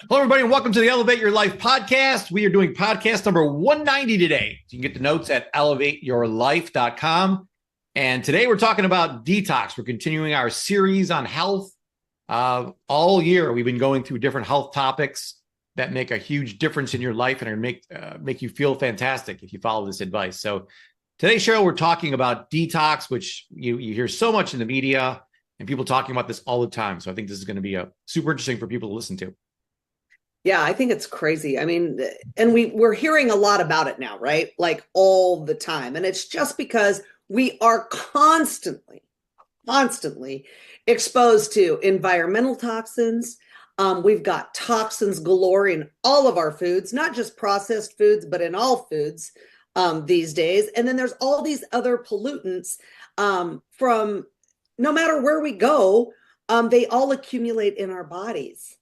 Hello, everybody, and welcome to the Elevate Your Life podcast. We are doing podcast number 190 today. You can get the notes at elevateyourlife.com. And today we're talking about detox. We're continuing our series on health. All year, we've been going through different health topics that make a huge difference in your life and make you feel fantastic if you follow this advice. So today, Cheryl, we're talking about detox, which you hear so much in the media and people talking about this all the time. So I think this is going to be super interesting for people to listen to. Yeah, I think it's crazy. I mean, and we're hearing a lot about it now, right? Like all the time. And it's just because we are constantly exposed to environmental toxins. We've got toxins galore in all of our foods, not just processed foods, but in all foods these days. And then there's all these other pollutants from no matter where we go, they all accumulate in our bodies.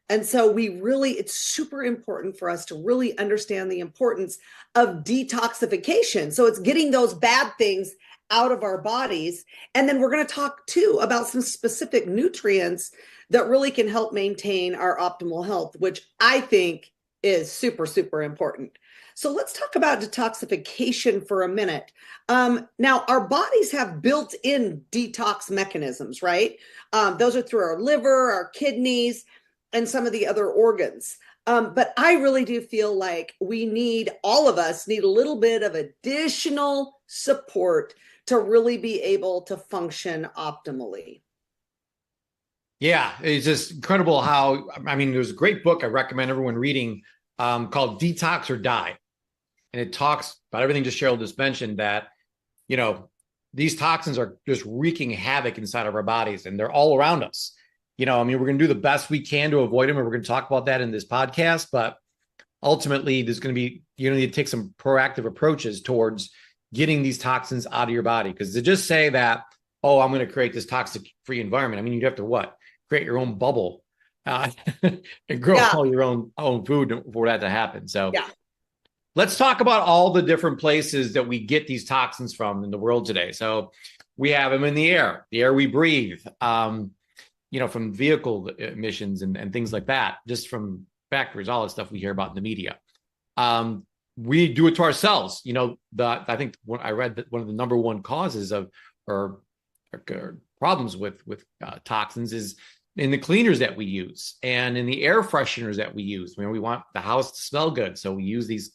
And so it's super important for us to really understand the importance of detoxification. So it's getting those bad things out of our bodies. And then we're going to talk too about some specific nutrients that really can help maintain our optimal health, which I think is super, super important. So let's talk about detoxification for a minute. Now, our bodies have built-in detox mechanisms, right? Those are through our liver, our kidneys, and some of the other organs. But I really do feel like all of us need a little bit of additional support to really be able to function optimally. Yeah, it's just incredible there's a great book I recommend everyone reading called Detox or Die. And it talks about everything Cheryl just mentioned, that, these toxins are just wreaking havoc inside of our bodies, and they're all around us. We're going to do the best we can to avoid them, and we're going to talk about that in this podcast. But ultimately, there's going to be, you need to take some proactive approaches towards getting these toxins out of your body. Because to just say that, oh, I'm going to create this toxic-free environment, you'd have to create your own bubble and grow all your own food for that to happen. So let's talk about all the different places that we get these toxins from in the world today. So we have them in the air we breathe. From vehicle emissions and things like that, just from factories, all the stuff we hear about in the media. We do it to ourselves. I think when I read that one of the number one causes of or problems with toxins is in the cleaners that we use and in the air fresheners that we use. We want the house to smell good, so we use these,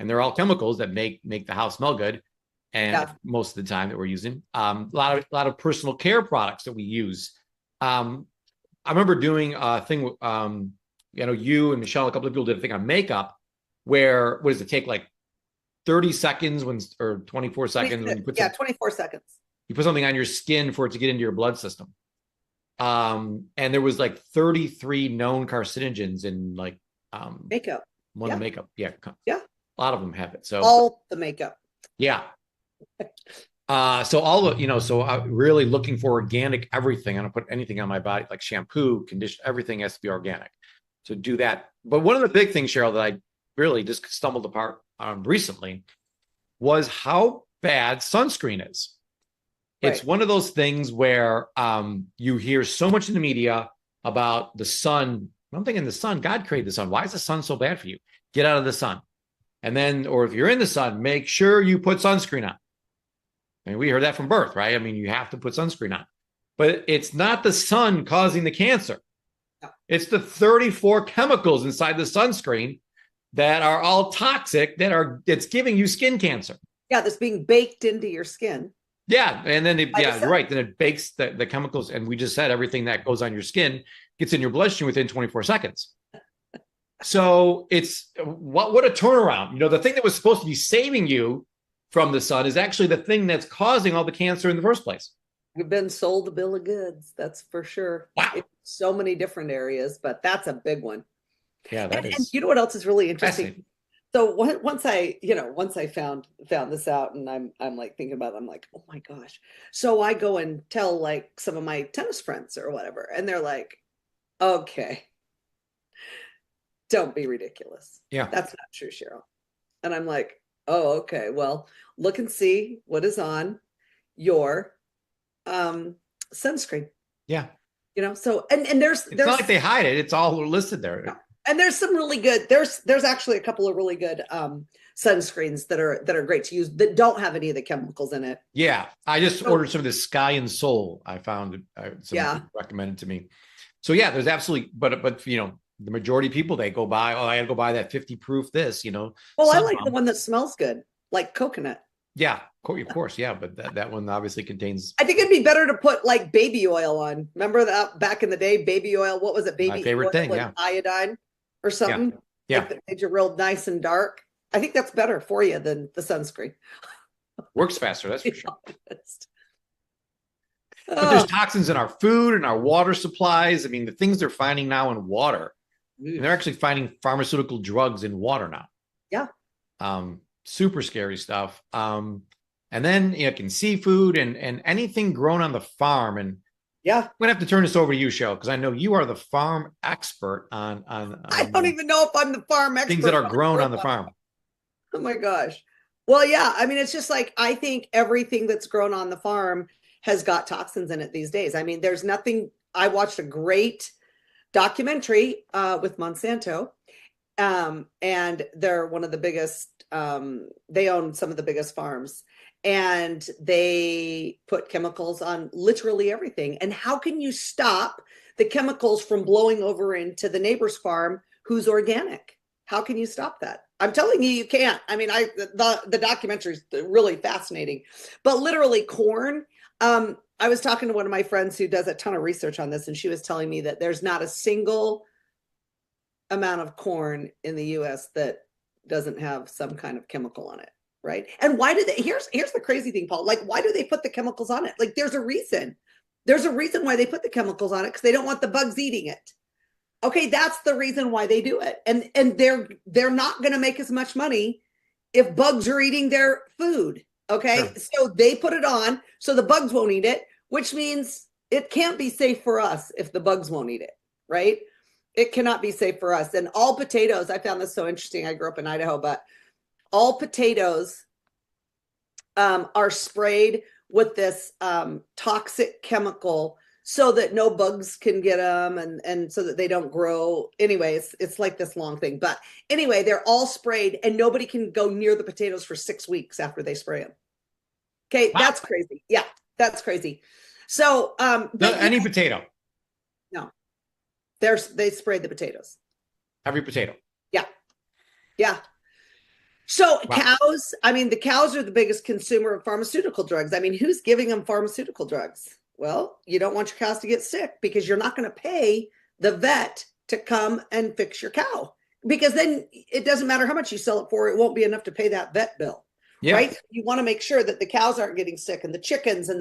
and they're all chemicals that make the house smell good. And most of the time that we're using a lot of personal care products that we use. I remember doing a thing, you and Michelle, a couple of people did a thing on makeup where, what does it take, like 30 seconds or 24 seconds? When you put 24 seconds. You put something on your skin for it to get into your blood system. And there was like 33 known carcinogens in makeup. The makeup. Yeah. Yeah. A lot of them have it. So all the makeup. Yeah. So really looking for organic everything. I don't put anything on my body, like shampoo, conditioner, everything has to be organic. So do that. But one of the big things, Cheryl, that I really just stumbled upon recently was how bad sunscreen is. Right. It's one of those things where you hear so much in the media about the sun. I'm thinking the sun, God created the sun. Why is the sun so bad for you? Get out of the sun. And then, or if you're in the sun, make sure you put sunscreen on. We heard that from birth, right? You have to put sunscreen on. But it's not the sun causing the cancer. No. It's the 34 chemicals inside the sunscreen that are all toxic, it's giving you skin cancer. Yeah, that's being baked into your skin. Yeah, and then you're right. Then it bakes the chemicals, and we just said everything that goes on your skin gets in your bloodstream within 24 seconds. So it's what a turnaround. The thing that was supposed to be saving you from the sun is actually the thing that's causing all the cancer in the first place. We've been sold a bill of goods, that's for sure. Wow. In so many different areas, but that's a big one. Yeah, that is. And you know what else is really interesting? So once I found this out, and I'm like thinking about it, I'm like, oh my gosh. So I go and tell like some of my tennis friends or whatever, and they're like, okay, don't be ridiculous. Yeah. That's not true, Cheryl. And I'm like, oh, okay. Well, look and see what is on your sunscreen. Yeah. So and there's not like they hide it. It's all listed there. No. And there's some really good, there's actually a couple of really good sunscreens that are great to use that don't have any of the chemicals in it. Yeah, I just So, ordered some of this Sky and Soul. I found some yeah. people recommended to me. So yeah, there's absolutely, but you know, the majority of people they go buy. Oh, I got to go buy that 50 proof this. You know, Well, I sun like the bomb. one that smells good, like coconut. Yeah, of course, yeah, but that one obviously contains I think it'd be better to put like baby oil on. Remember that back in the day, baby oil, what was it? my Baby favorite oil thing. and Yeah, iodine or yeah, something like yeah. that made you real nice and dark. I think that's better for you than the sunscreen. Works faster, that's To for be sure. honest. But there's Oh, toxins in our food and our water supplies. I mean, the things they're finding now in water, and they're actually finding pharmaceutical drugs in water now. yeah. Super scary stuff. And then you know, can seafood and anything grown on the farm. And Yeah. I'm gonna have to turn this over to you, Cheryl, because I know you are the farm expert I don't even know if I'm the farm things expert. that are grown on the farm. Oh my gosh. Well, yeah. I mean, it's just like I think everything that's grown on the farm has got toxins in it these days. I mean, there's nothing. I watched a great documentary with Monsanto, and they're one of the biggest. They own some of the biggest farms, and they put chemicals on literally everything. And how can you stop the chemicals from blowing over into the neighbor's farm who's organic? How can you stop that? I'm telling you, you can't. I mean, the documentary is really fascinating, but literally corn. I was talking to one of my friends who does a ton of research on this, and she was telling me that there's not a single amount of corn in the U.S. that doesn't have some kind of chemical on it, right? And why do they? Here's the crazy thing, Paul. Like, why do they put the chemicals on it? Like, there's a reason. There's a reason why they put the chemicals on it because they don't want the bugs eating it. Okay, that's the reason why they do it. And they're not going to make as much money if bugs are eating their food. Okay, Sure. so they put it on so the bugs won't eat it, which means it can't be safe for us if the bugs won't eat it, right? It cannot be safe for us. And all potatoes, I found this so interesting. I grew up in Idaho, but all potatoes are sprayed with this toxic chemical so that no bugs can get them and so that they don't grow. Anyway, it's like this long thing. But anyway, they're all sprayed and nobody can go near the potatoes for 6 weeks after they spray them. Okay, Wow. that's crazy. Yeah, that's crazy. So Any potato, no, they sprayed the potatoes. every potato. Yeah. Yeah. So Wow. cows, I mean, the cows are the biggest consumer of pharmaceutical drugs. I mean, who's giving them pharmaceutical drugs? Well, you don't want your cows to get sick because you're not going to pay the vet to come and fix your cow because then it doesn't matter how much you sell it for. It won't be enough to pay that vet bill, Yeah. right? You want to make sure that the cows aren't getting sick and the chickens and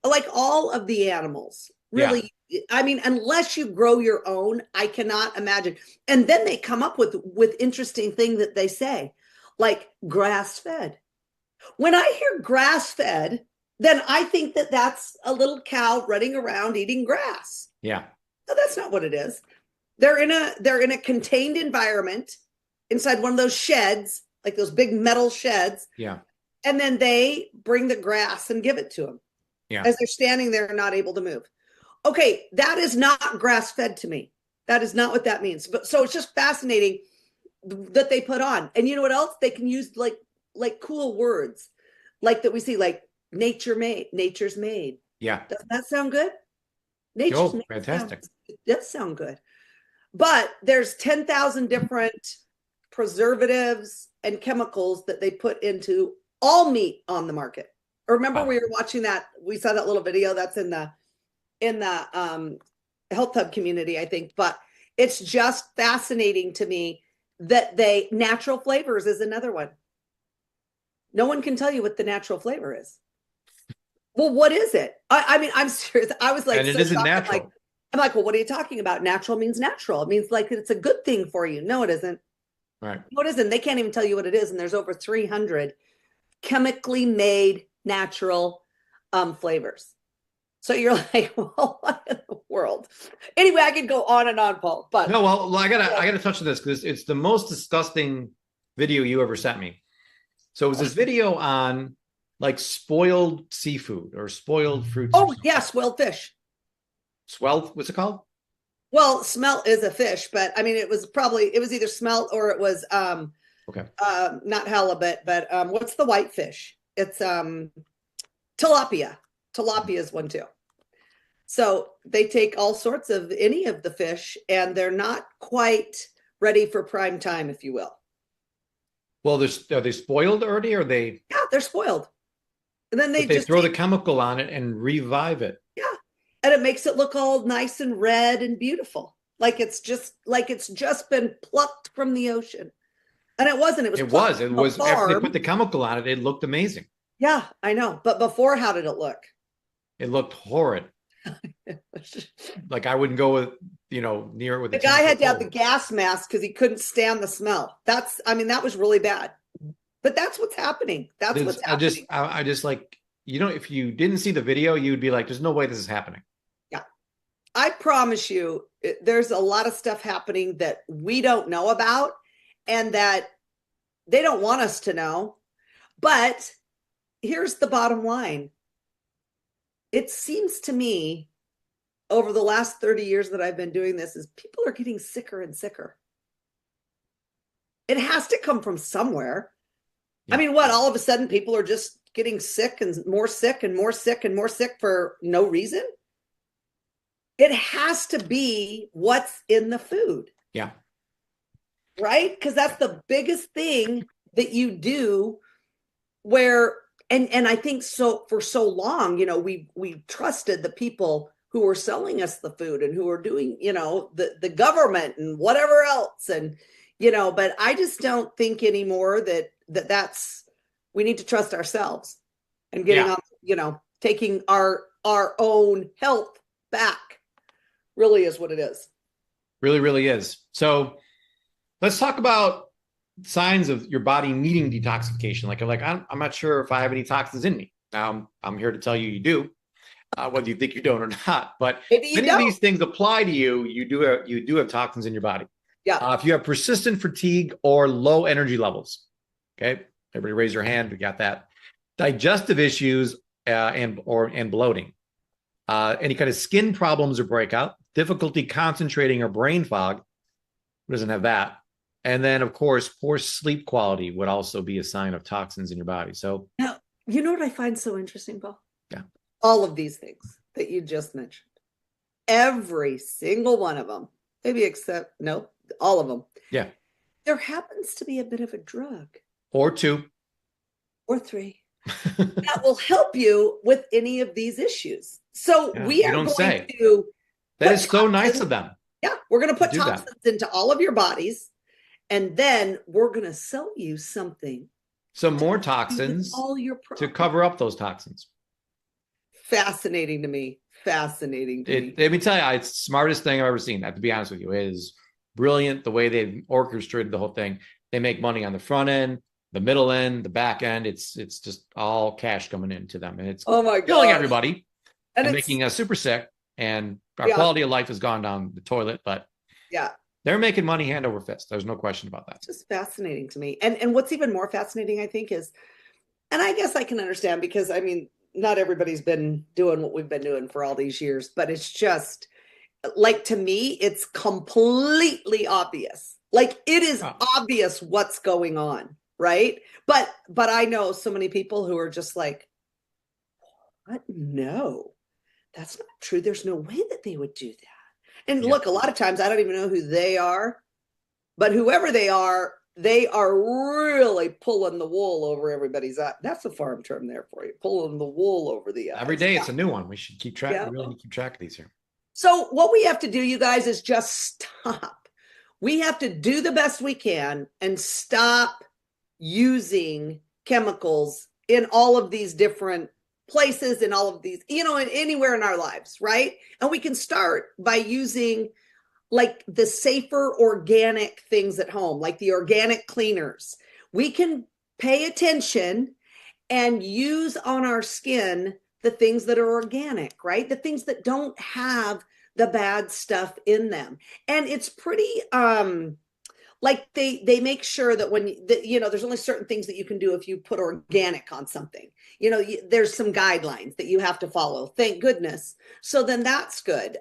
like all of the animals really. Yeah. I mean, unless you grow your own, I cannot imagine. And then they come up with interesting thing that they say, like grass fed. When I hear grass fed, then I think that that's a little cow running around eating grass. Yeah. No, that's not what it is. They're in a contained environment inside one of those sheds, like those big metal sheds. Yeah. And then they bring the grass and give it to them. Yeah. As they're standing there not able to move. Okay, that is not grass fed to me. That is not what that means. But so it's just fascinating that they put on. And you know what else? They can use like cool words like that we see, like nature's made. Yeah. Doesn't that sound good? Nature's made. Fantastic. It does sound good. But there's 10,000 different preservatives and chemicals that they put into all meat on the market. Remember, we were watching that, we saw that little video that's in the health hub community, I think. But it's just fascinating to me that natural flavors is another one. No one can tell you what the natural flavor is. Well, what is it? I mean, I'm serious. I was like, and it isn't shocked. Natural. I'm like, well, what are you talking about? Natural means natural. It means like it's a good thing for you. No, it isn't. Right. No, it isn't. They can't even tell you what it is. And there's over 300 chemically made natural flavors. So you're like, well, what in the world? Anyway, I could go on and on, Paul. But no, well, I gotta touch on this because it's the most disgusting video you ever sent me. So it was this video on like spoiled seafood or spoiled fruits. Oh, yeah, spoiled fish. Swelled, what's it called? Well, smelt is a fish, but I mean, it was either smelt or it was Okay. not halibut, but what's the white fish? It's tilapia. Tilapia is one too. So they take all sorts of any of the fish, and they're not quite ready for prime time, if you will. Well, are they spoiled already, or they? Yeah, they're spoiled, and then they But they just throw the take, chemical on it and revive it. yeah, and it makes it look all nice and red and beautiful, like it's just been plucked from the ocean. And it wasn't. It was It plucked was. It from a was after they put farm. the chemical on it. It looked amazing. Yeah, I know. But before, how did it look? It looked horrid. Like I wouldn't go with near it with a The guy 10 foot had to have the pole. gas mask because he couldn't stand the smell. I mean, that was really bad. But that's what's happening. That's There's, what's happening. I just like if you didn't see the video, you'd be like, "There's no way this is happening." Yeah. I promise you, there's a lot of stuff happening that we don't know about and that they don't want us to know. But here's the bottom line. It seems to me over the last 30 years that I've been doing this is people are getting sicker and sicker. It has to come from somewhere. I Yeah. mean, what, all of a sudden people are just getting sick and more sick and more sick and more sick for no reason? It has to be what's in the food. Yeah. Right? Because that's the biggest thing that you do where and I think so for so long, we trusted the people who were selling us the food and who were doing, the government and whatever else. And, but I just don't think anymore that's we need to trust ourselves and getting Yeah. on, taking our own health back really is what it is. Really, really is. So let's talk about signs of your body needing detoxification. Like I'm not sure if I have any toxins in me. Now I'm here to tell you do, whether you think you don't or not. But Maybe if you any of don't. these things apply to you, you do have toxins in your body. Yeah. If you have persistent fatigue or low energy levels, okay, everybody raise your hand. We got that. Digestive issues and bloating, any kind of skin problems or breakout, difficulty concentrating or brain fog. Who doesn't have that? And then, of course, poor sleep quality would also be a sign of toxins in your body. So, Now, you know what I find so interesting, Paul? yeah. All of these things that you just mentioned, every single one of them, maybe except, no, all of them, Yeah. there happens to be a bit of a drug Or two. or three that will help you with any of these issues. So Yeah, we you are don't going say. to That put is so nice toxins, of them yeah, we're going to to put do that. toxins into all of your bodies, and then we're going to sell you something Some more with toxins all your to problems. cover up those toxins. Fascinating to me. Fascinating to me. Let me tell you, it's the smartest thing I've ever seen. I have to be honest with you. It is brilliant the way they orchestrated the whole thing. They make money on the front end, the middle end, the back end. It's just all cash coming into them, and it's Oh my killing gosh. everybody And and it's, making us super sick. And our yeah, quality of life has gone down the toilet. But yeah. they're making money hand over fist. There's no question about that. It's just fascinating to me. And what's even more fascinating, I think, is, and I guess I can understand because I mean, not everybody's been doing what we've been doing for all these years, but it's just like to me, it's completely obvious. Like it is Oh, obvious what's going on, right? But I know so many people who are just like, what? No, that's not true. There's no way that they would do that. And yeah. look, a lot of times I don't even know who they are, but whoever they are really pulling the wool over everybody's eye. That's a farm term there for you, pulling the wool over the Every eyes. day Yeah. it's a new one. We should keep track. Yeah. We really need to keep track of these here. So what we have to do, you guys, is just stop. We have to do the best we can and stop using chemicals in all of these different places, in all of these, anywhere in our lives, right? And we can start by using like the safer organic things at home, like the organic cleaners. We can pay attention and use on our skin the things that are organic, right? The things that don't have the bad stuff in them. And it's pretty like they make sure that there's only certain things that you can do if you put organic on something. There's some guidelines that you have to follow. Thank goodness. So then that's good.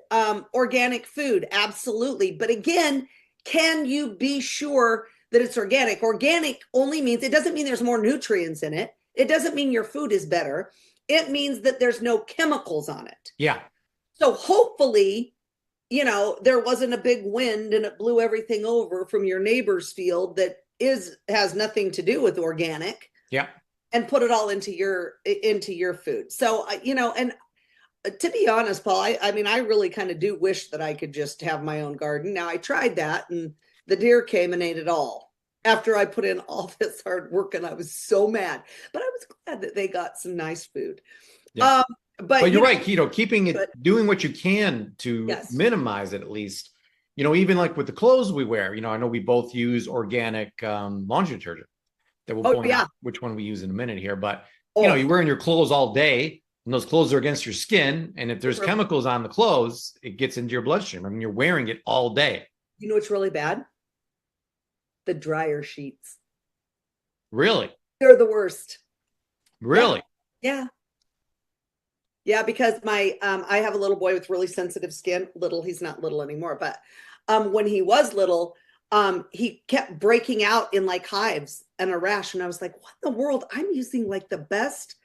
Organic food, absolutely. But again, can you be sure that it's organic? Organic only means, it doesn't mean there's more nutrients in it. It doesn't mean your food is better. It means that there's no chemicals on it. Yeah. So hopefully, there wasn't a big wind and it blew everything over from your neighbor's field that has nothing to do with organic. Yeah. And put it all into your food. So, and to be honest, Paul, I mean, I really kind of do wish that I could just have my own garden. Now I tried that and the deer came and ate it all after I put in all this hard work, and I was so mad, but I was glad that they got some nice food. Yeah. But you're right, keeping it, but, doing what you can to minimize it at least. Even like with the clothes we wear, I know we both use organic laundry detergent that we'll point out which one we use in a minute here. But, you're wearing your clothes all day and those clothes are against your skin. And if there's chemicals on the clothes, it gets into your bloodstream. I mean, you're wearing it all day. You know what's really bad? The dryer sheets. Really? They're the worst. Really? Yeah. Yeah, because I have a little boy with really sensitive skin. He's not little anymore, but when he was little, he kept breaking out in like hives and a rash. And I was like, what in the world? I'm using like the best,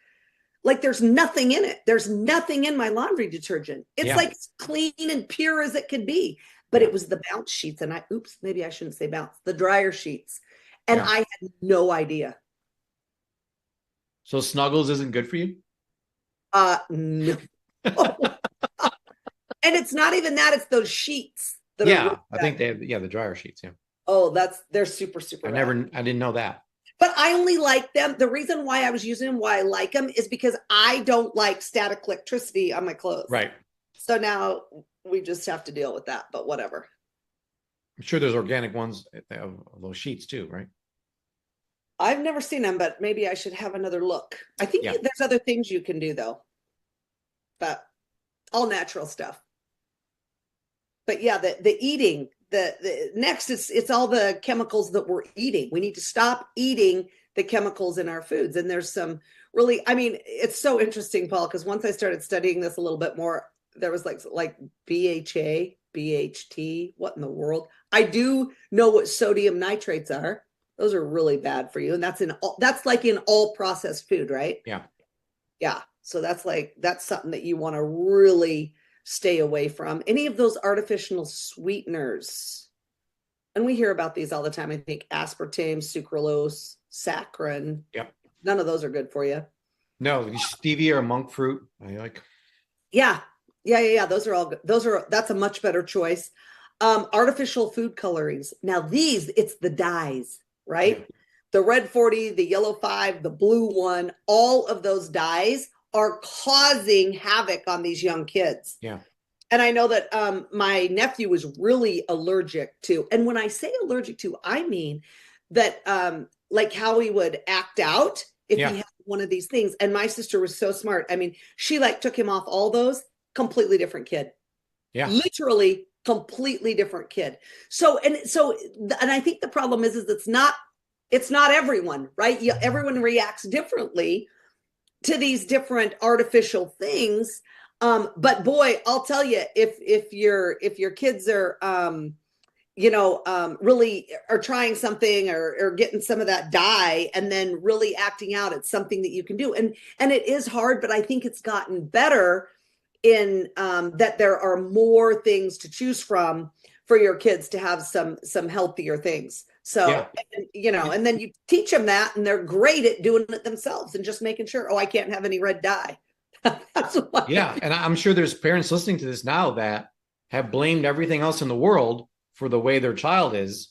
like there's nothing in it. There's nothing in my laundry detergent. It's like clean and pure as it could be. But it was the bounce sheets. And maybe I shouldn't say bounce, the dryer sheets. And I had no idea. So Snuggles isn't good for you? No. And it's not even that, it's those sheets. I think they have, the dryer sheets. Yeah. Oh, they're super, super. I didn't know that. But I only like them. The reason why I was using them, why I like them, is because I don't like static electricity on my clothes. Right. So now we just have to deal with that, but whatever. I'm sure there's organic ones of those sheets too, right? I've never seen them, but maybe I should have another look. I think there's other things you can do though, but all natural stuff. But yeah, the eating, the next it's all the chemicals that we're eating. We need to stop eating the chemicals in our foods. And there's some really, I mean, it's so interesting, Paul, because once I started studying this a little bit more, there was like BHA, BHT, what in the world? I do know what sodium nitrates are. Those are really bad for you. And that's like in all processed food, right? Yeah. Yeah. So that's something that you want to really stay away from. Any of those artificial sweeteners. And we hear about these all the time. I think aspartame, sucralose, saccharin. Yep. None of those are good for you. No, stevia or monk fruit. I like. Yeah. Those are all good. That's a much better choice. Artificial food colorings. Now it's the dyes, right? Yeah. The red 40, the yellow 5, the blue 1, all of those dyes are causing havoc on these young kids. Yeah. And I know that my nephew was really allergic to, and when I say allergic to, I mean that like how he would act out if he had one of these things. And my sister was so smart. I mean, she took him off all those, completely different kid. Yeah. Literally completely different kid. So I think the problem is it's not everyone, right? Everyone reacts differently to these different artificial things. But boy, I'll tell you, if your kids are, really are trying something or getting some of that dye and then really acting out, it's something that you can do. And it is hard, but I think it's gotten better in that there are more things to choose from for your kids to have some healthier things. So, and then you teach them that and they're great at doing it themselves and just making sure, I can't have any red dye. That's why. Yeah. And I'm sure there's parents listening to this now that have blamed everything else in the world for the way their child is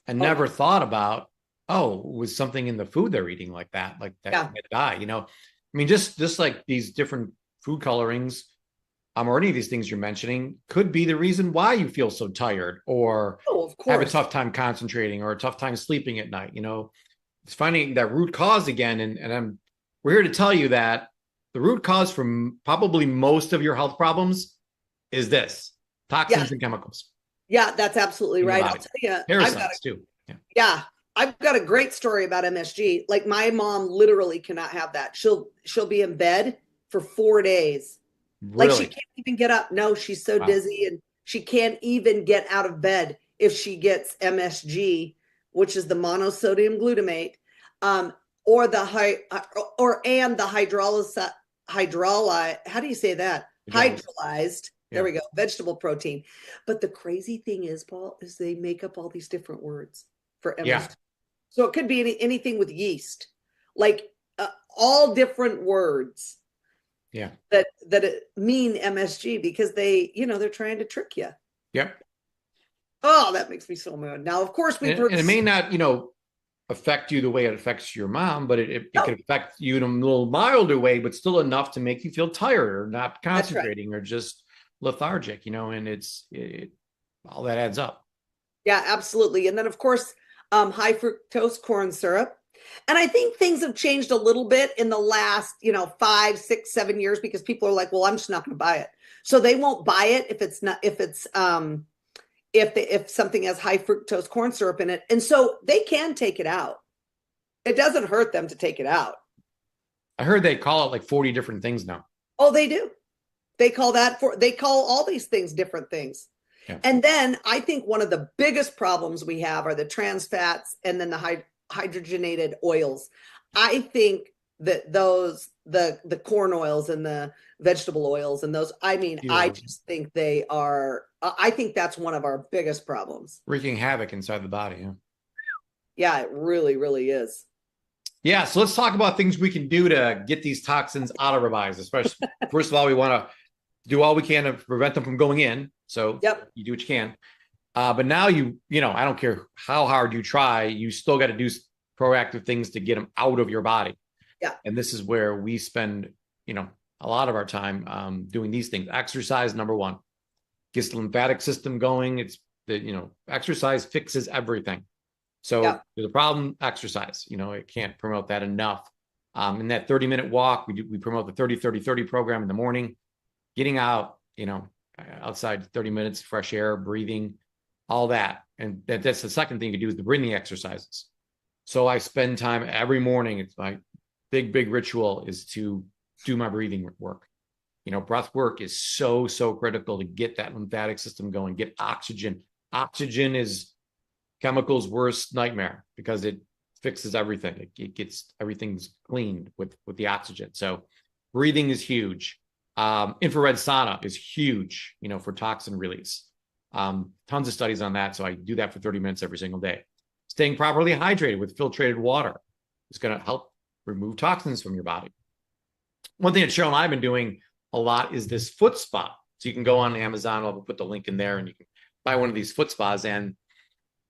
and never thought about, was something in the food they're eating like that dye, I mean, just like these different food colorings, or any of these things you're mentioning could be the reason why you feel so tired or have a tough time concentrating or a tough time sleeping at night. It's finding that root cause again. And we're here to tell you that the root cause from probably most of your health problems is this: toxins and chemicals. Yeah, that's absolutely right. I'll tell you, parasites too. Yeah. Yeah, I've got a great story about MSG. Like my mom literally cannot have that. She'll be in bed for 4 days. Like she Really? can't even get up. No, she's so Wow. dizzy and she can't even get out of bed if she gets MSG, which is the monosodium glutamate, um, or the high or and the hydrolyzed, how do you say that? Hydraulics. Hydrolyzed. There Yeah. we go, vegetable protein. But the crazy thing is, Paul, is they make up all these different words for Yeah. MSG. So it could be anything with yeast, like all different words Yeah. that it mean MSG because they're trying to trick you. Yep. Oh, that makes me so mad. Now, of course, we've heard. And it may not, affect you the way it affects your mom, but it No, could affect you in a little milder way, but still enough to make you feel tired or not that's right. concentrating or just lethargic, and all that adds up. Yeah, absolutely. And then, of course, high fructose corn syrup. And I think things have changed a little bit in the last, 5, 6, 7 years because people are like, well, I'm just not going to buy it. So they won't buy it if it's not, if something has high fructose corn syrup in it. And so they can take it out. It doesn't hurt them to take it out. I heard they call it like 40 different things now. Oh, they do. They call all these things different things. Yeah. And then I think one of the biggest problems we have are the trans fats and then the hydrogenated oils. I think that the corn oils and the vegetable oils and those, I mean, I just think I think that's one of our biggest problems. Wreaking havoc inside the body. Yeah. Yeah, it really, really is. Yeah. So let's talk about things we can do to get these toxins out of our bodies. Especially, first of all, we want to do all we can to prevent them from going in. So yep. You do what you can. But now I don't care how hard you try, you still got to do proactive things to get them out of your body. Yeah. And this is where we spend, a lot of our time doing these things. Exercise, number one, gets the lymphatic system going. It's exercise fixes everything. So there's a problem, exercise, it can't promote that enough. In that 30-minute walk, we promote the 30-30-30 program in the morning, getting out, outside 30 minutes, fresh air, breathing, all that. And that's the second thing you do is the breathing exercises. So I spend time every morning. It's my big ritual is to do my breathing work. Breath work is so critical to get that lymphatic system going, get oxygen. Oxygen is chemical's worst nightmare because it fixes everything. It gets everything's cleaned with the oxygen. So breathing is huge. Infrared sauna is huge, for toxin release. Tons of studies on that. So I do that for 30 minutes every single day. Staying properly hydrated with filtrated water is going to help remove toxins from your body. One thing that Cheryl and I have been doing a lot is this foot spa. So you can go on Amazon. I'll put the link in there and you can buy one of these foot spas and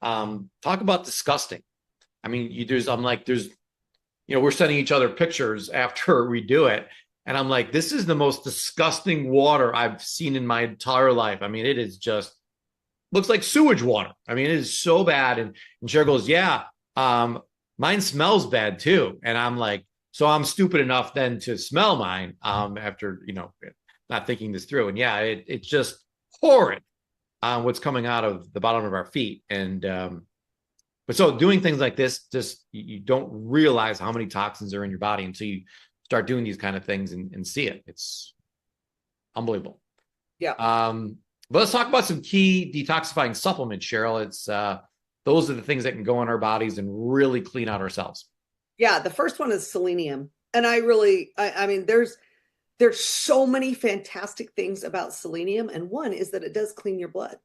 talk about disgusting. I mean, we're sending each other pictures after we do it. And I'm like, this is the most disgusting water I've seen in my entire life. I mean, it is just looks like sewage water. I mean, it is so bad. And Cheryl goes, yeah, mine smells bad too. And I'm like, so I'm stupid enough then to smell mine after, not thinking this through. And yeah, it's just horrid what's coming out of the bottom of our feet. And but so doing things like this, just you don't realize how many toxins are in your body until you start doing these kind of things and see it. It's unbelievable. Yeah. But let's talk about some key detoxifying supplements, Cheryl. It's those are the things that can go in our bodies and really clean out ourselves. Yeah, the first one is selenium. And I mean, there's so many fantastic things about selenium. And one is that it does clean your blood,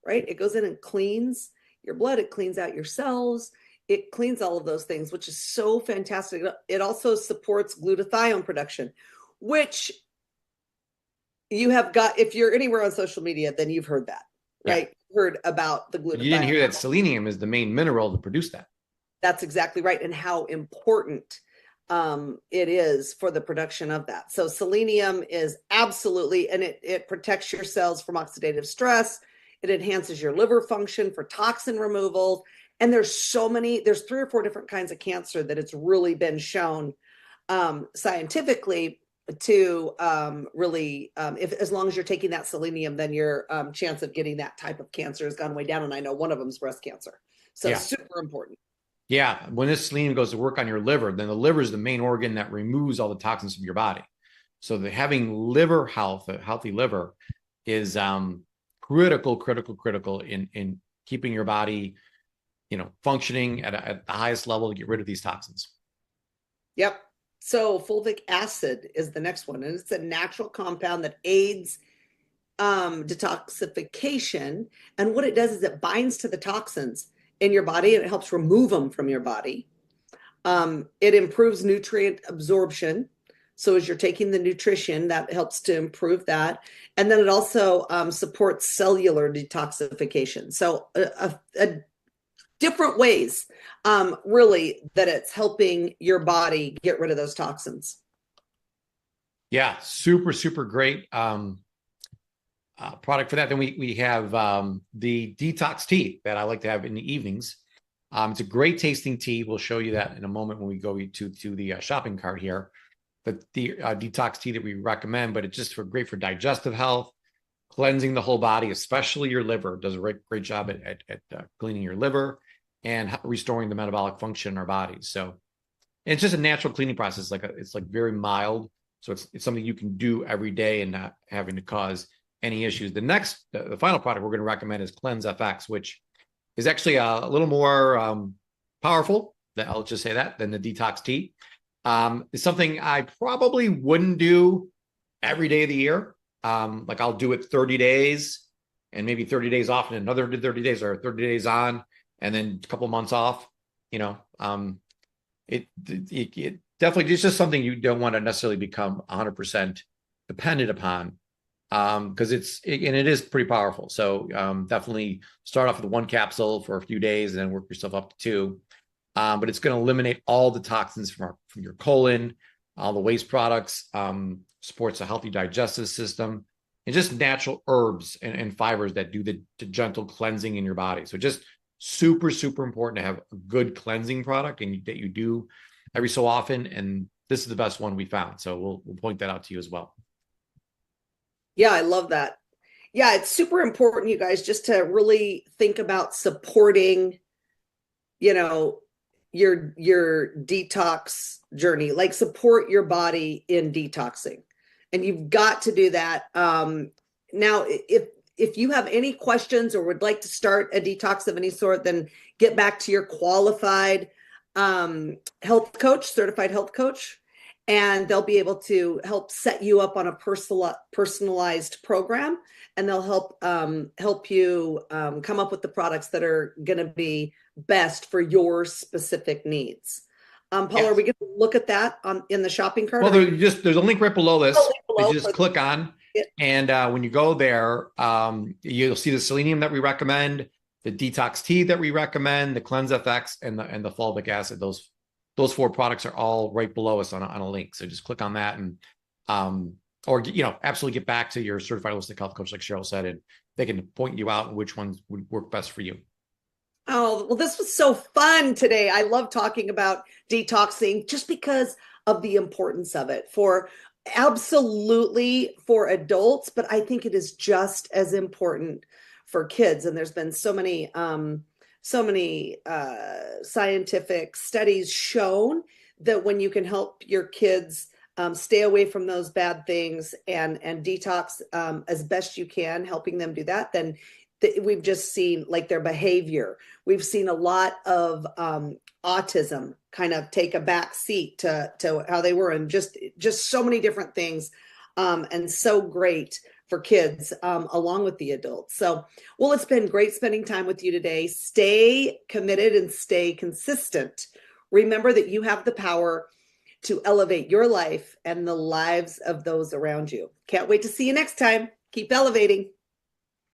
right? It goes in and cleans your blood. It cleans out your cells. It cleans all of those things, which is so fantastic. It also supports glutathione production, which you have got, if you're anywhere on social media, then you've heard that, right? Yeah. Heard about the glutathione. You didn't hear that selenium is the main mineral to produce that. That's exactly right. And how important it is for the production of that. So selenium is absolutely, and it protects your cells from oxidative stress. It enhances your liver function for toxin removal. And there's 3 or 4 different kinds of cancer that it's really been shown scientifically really, if as long as you're taking that selenium, then your chance of getting that type of cancer has gone way down. And I know one of them is breast cancer. So Yeah. super important. Yeah. When this selenium goes to work on your liver, then the liver is the main organ that removes all the toxins from your body. So the having liver health, a healthy liver, is critical in keeping your body, functioning at the highest level to get rid of these toxins. Yep. So fulvic acid is the next one, and it's a natural compound that aids detoxification. And what it does is it binds to the toxins in your body and it helps remove them from your body. It improves nutrient absorption. So as you're taking the nutrition, that helps to improve that. And then it also supports cellular detoxification. So a different ways, really, that it's helping your body get rid of those toxins. Yeah, super great product for that. Then we have the detox tea that I like to have in the evenings. It's a great tasting tea. We'll show you that in a moment when we go to the shopping cart here. But the detox tea that we recommend, but it's just great for digestive health, cleansing the whole body, especially your liver. It does a great job at cleaning your liver and restoring the metabolic function in our bodies. So it's just a natural cleaning process. It's like very mild. So it's something you can do every day and not having to cause any issues. The final product we're going to recommend is Cleanse FX, which is actually a little more powerful, I'll just say that, than the detox tea. It's something I probably wouldn't do every day of the year. Like I'll do it 30 days and maybe 30 days off and another 30 days, or 30 days on and then a couple of months off. It definitely, it's just something you don't want to necessarily become 100% dependent upon, because it is pretty powerful. So definitely start off with one capsule for a few days and then work yourself up to two. But it's going to eliminate all the toxins from your colon, all the waste products, supports a healthy digestive system, and just natural herbs and fibers that do the gentle cleansing in your body. So just super important to have a good cleansing product and that you do every so often. And this is the best one we found. So we'll point that out to you as well. Yeah, I love that. Yeah, it's super important, you guys, just to really think about supporting, your detox journey. Like, support your body in detoxing, and you've got to do that. Now, if you have any questions or would like to start a detox of any sort, then get back to your qualified health coach, certified health coach, and they'll be able to help set you up on a personalized program, and they'll help you come up with the products that are going to be best for your specific needs. Paul, yes. Are we going to look at that in the shopping cart? Well, there's a link right below this. You just click on, and when you go there, you'll see the selenium that we recommend, the detox tea that we recommend, the Cleanse FX, and the fulvic acid. Those four products are all right below us on a link. So just click on that and or absolutely get back to your certified holistic health coach, like Cheryl said, and they can point you out which ones would work best for you. Oh, well, this was so fun today. I love talking about detoxing just because of the importance of it absolutely for adults, but I think it is just as important for kids. And there's been so many scientific studies shown that when you can help your kids stay away from those bad things and detox as best you can, helping them do that, then we've just seen like their behavior. We've seen a lot of autism kind of take a back seat to how they were, and just so many different things, and so great for kids along with the adults. So, well, it's been great spending time with you today. Stay committed and stay consistent. Remember that you have the power to elevate your life and the lives of those around you. Can't wait to see you next time. Keep elevating.